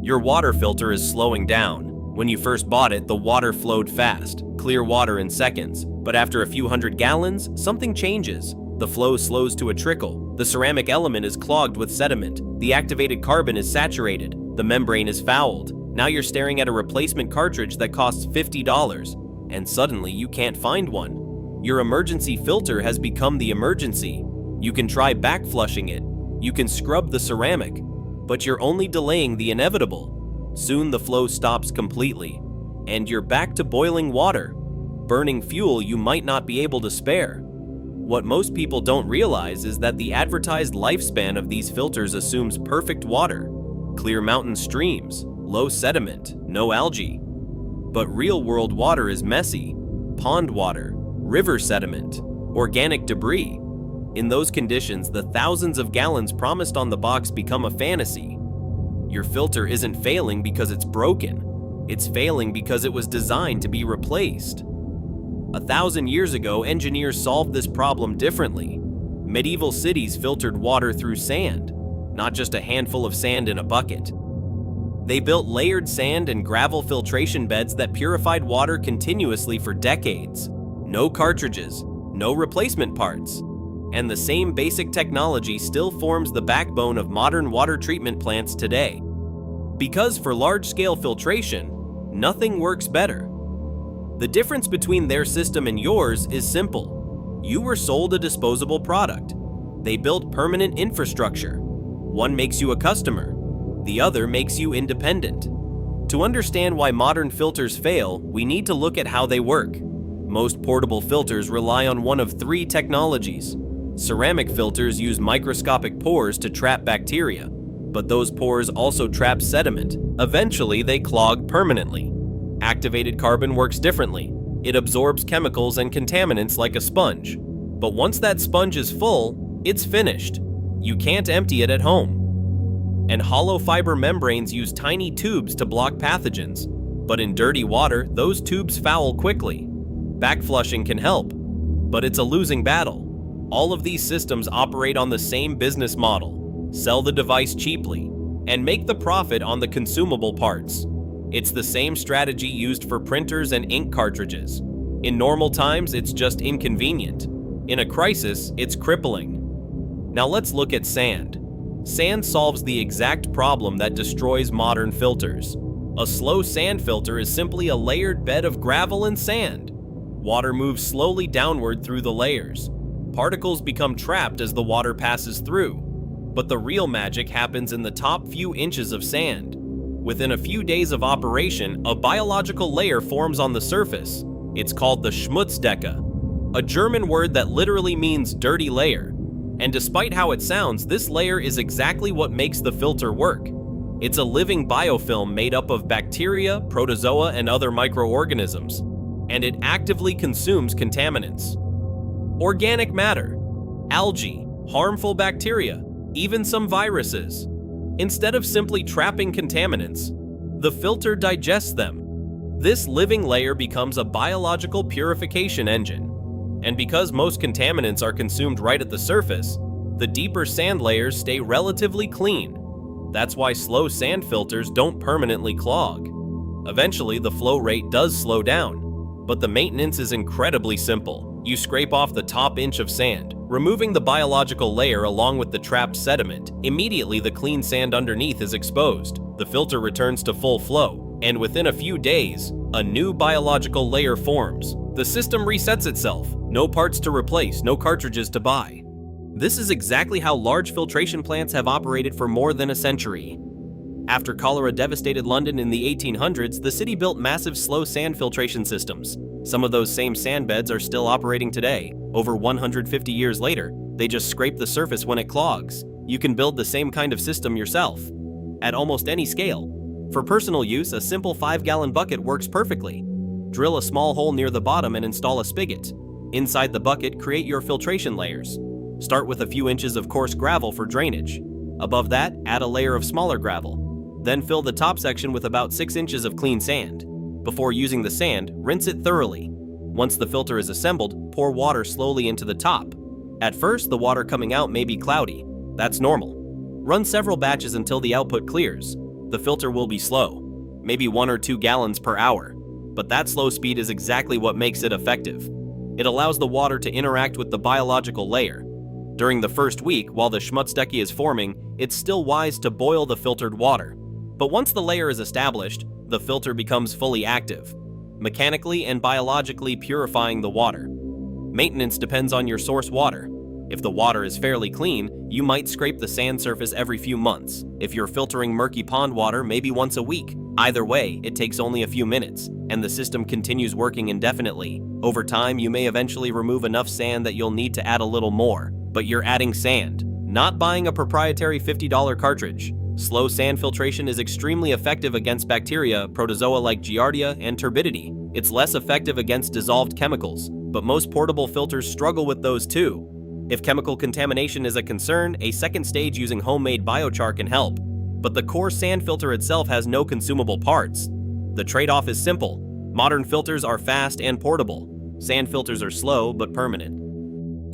Your water filter is slowing down. When you first bought it, the water flowed fast, clear water in seconds. But after a few hundred gallons, something changes. The flow slows to a trickle. The ceramic element is clogged with sediment. The activated carbon is saturated. The membrane is fouled. Now you're staring at a replacement cartridge that costs $50, and suddenly you can't find one. Your emergency filter has become the emergency. You can try back flushing it. You can scrub the ceramic, but you're only delaying the inevitable. Soon the flow stops completely, and you're back to boiling water, burning fuel you might not be able to spare. What most people don't realize is that the advertised lifespan of these filters assumes perfect water, clear mountain streams, low sediment, no algae. But real-world water is messy: pond water, river sediment, organic debris. In those conditions, the thousands of gallons promised on the box become a fantasy. Your filter isn't failing because it's broken. It's failing because it was designed to be replaced. 1,000 years ago, engineers solved this problem differently. Medieval cities filtered water through sand, not just a handful of sand in a bucket. They built layered sand and gravel filtration beds that purified water continuously for decades. No cartridges, no replacement parts. And the same basic technology still forms the backbone of modern water treatment plants today. Because for large-scale filtration, nothing works better. The difference between their system and yours is simple. You were sold a disposable product. They built permanent infrastructure. One makes you a customer. The other makes you independent. To understand why modern filters fail, we need to look at how they work. Most portable filters rely on one of three technologies. Ceramic filters use microscopic pores to trap bacteria, but those pores also trap sediment. Eventually, they clog permanently. Activated carbon works differently. It absorbs chemicals and contaminants like a sponge. But once that sponge is full, it's finished. You can't empty it at home. And hollow fiber membranes use tiny tubes to block pathogens. But in dirty water, those tubes foul quickly. Backflushing can help, but it's a losing battle. All of these systems operate on the same business model: sell the device cheaply and make the profit on the consumable parts. It's the same strategy used for printers and ink cartridges. In normal times, it's just inconvenient. In a crisis, it's crippling. Now let's look at sand. Sand solves the exact problem that destroys modern filters. A slow sand filter is simply a layered bed of gravel and sand. Water moves slowly downward through the layers. Particles become trapped as the water passes through. But the real magic happens in the top few inches of sand. Within a few days of operation, a biological layer forms on the surface. It's called the Schmutzdecke, a German word that literally means dirty layer. And despite how it sounds, this layer is exactly what makes the filter work. It's a living biofilm made up of bacteria, protozoa, and other microorganisms. And it actively consumes contaminants. Organic matter, algae, harmful bacteria, even some viruses. Instead of simply trapping contaminants, the filter digests them. This living layer becomes a biological purification engine. And because most contaminants are consumed right at the surface, the deeper sand layers stay relatively clean. That's why slow sand filters don't permanently clog. Eventually, the flow rate does slow down, but the maintenance is incredibly simple. You scrape off the top inch of sand, removing the biological layer along with the trapped sediment. Immediately, the clean sand underneath is exposed. The filter returns to full flow, and within a few days, a new biological layer forms. The system resets itself. No parts to replace, no cartridges to buy. This is exactly how large filtration plants have operated for more than a century. After cholera devastated London in the 1800s, the city built massive slow sand filtration systems. Some of those same sand beds are still operating today. Over 150 years later, they just scrape the surface when it clogs. You can build the same kind of system yourself, at almost any scale. For personal use, a simple 5-gallon bucket works perfectly. Drill a small hole near the bottom and install a spigot. Inside the bucket, create your filtration layers. Start with a few inches of coarse gravel for drainage. Above that, add a layer of smaller gravel. Then fill the top section with about 6 inches of clean sand. Before using the sand, rinse it thoroughly. Once the filter is assembled, pour water slowly into the top. At first, the water coming out may be cloudy. That's normal. Run several batches until the output clears. the filter will be slow, maybe 1 or 2 gallons per hour. But that slow speed is exactly what makes it effective. It allows the water to interact with the biological layer. During the first week, while the Schmutzdecke is forming, it's still wise to boil the filtered water. But once the layer is established, the filter becomes fully active, mechanically and biologically purifying the water. Maintenance depends on your source water. If the water is fairly clean, you might scrape the sand surface every few months. If you're filtering murky pond water, maybe once a week. Either way, it takes only a few minutes, and the system continues working indefinitely. Over time, you may eventually remove enough sand that you'll need to add a little more. But you're adding sand, not buying a proprietary $50 cartridge. Slow sand filtration is extremely effective against bacteria, protozoa like Giardia, and turbidity. It's less effective against dissolved chemicals, but most portable filters struggle with those too. If chemical contamination is a concern, a second stage using homemade biochar can help. But the core sand filter itself has no consumable parts. The trade-off is simple. Modern filters are fast and portable. Sand filters are slow but permanent.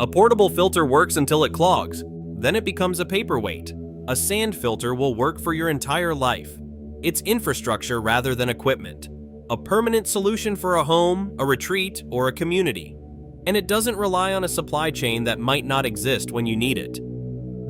A portable filter works until it clogs. Then it becomes a paperweight. A sand filter will work for your entire life. It's infrastructure rather than equipment. A permanent solution for a home, a retreat, or a community. And it doesn't rely on a supply chain that might not exist when you need it.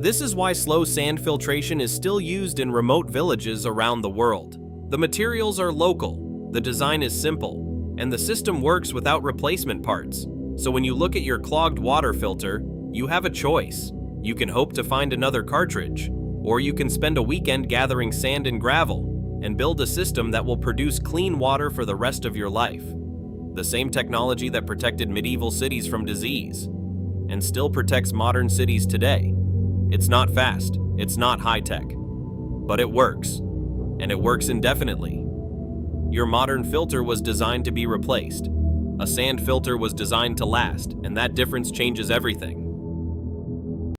This is why slow sand filtration is still used in remote villages around the world. The materials are local, the design is simple, and the system works without replacement parts. So when you look at your clogged water filter, you have a choice. You can hope to find another cartridge, or you can spend a weekend gathering sand and gravel and build a system that will produce clean water for the rest of your life. The same technology that protected medieval cities from disease and still protects modern cities today. It's not fast, it's not high-tech, but it works, and it works indefinitely. Your modern filter was designed to be replaced. A sand filter was designed to last, and that difference changes everything.